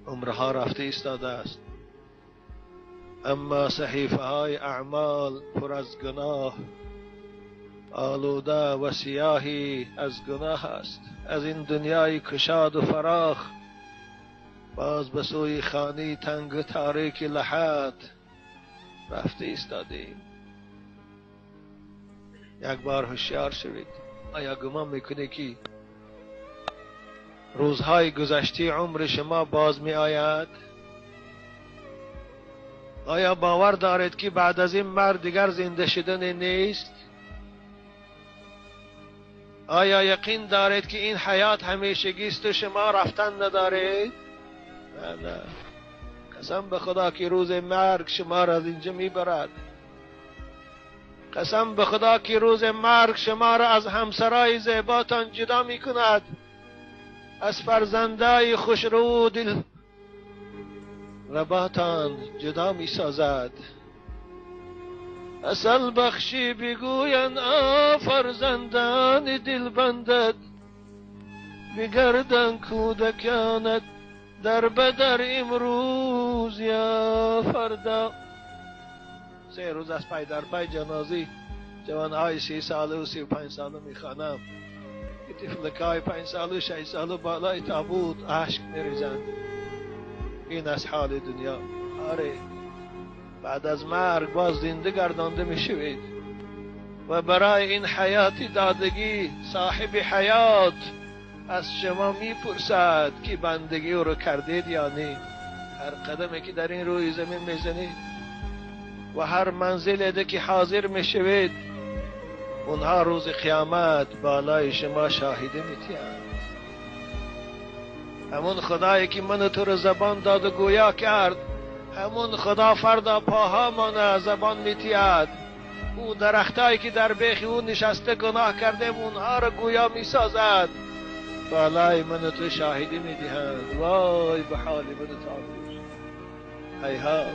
عمرها رفته ایستاده است، اما صحیفه های اعمال پر از گناه، آلوده و سیاهی از گناه است. از این دنیای کشاد و فراخ باز به سوی خانه تنگ و تاریک لحد رفته ایستادیم. یک بار هوشیار شوید. آیا گمان میکنید که روزهای گذشته عمر شما باز می آید؟ آیا باور دارید که بعد از این مرگ دیگر زنده شدن نیست؟ آیا یقین دارید که این حیات همیشگی است و شما رفتن ندارید؟ نه. قسم به خدا که روز مرگ شما را از اینجا میبرد. قسم به خدا که روز مرگ شما را از همسرای زیباتان جدا میکند، از فرزندای خوشرو دل رباتان جدا می سازد. اصل بخشی بگوین فرزندان دل بندد، بگردن کودکانت در بدر امروز یا فردا. 3 روز از پای در پای جنازه جوانهای 30 ساله و 35 ساله میخوانم که طفلکای 5 ساله و 6 ساله بالای تابوت اشک میریزند. این از حال دنیا. آره، بعد از مرگ باز زنده گردانده میشوید و برای این حیاتی دادگی صاحب حیات از شما میپرسد که بندگی او رو کردید یا نه. هر قدمی که در این روی زمین میزنید و هر منزلی که حاضر میشوید، اونها روز قیامت بالای شما شاهده میتیند. همون خدایی که من تو رو زبان داد و گویا کرد، همون خدا فردا پاها من زبان میتید. او درختایی که در بیخ او نشسته گناه کرده اونها رو گویا میسازد، بالای من تو شاهدی میدهند. وای به حال من تعالی. هیهات.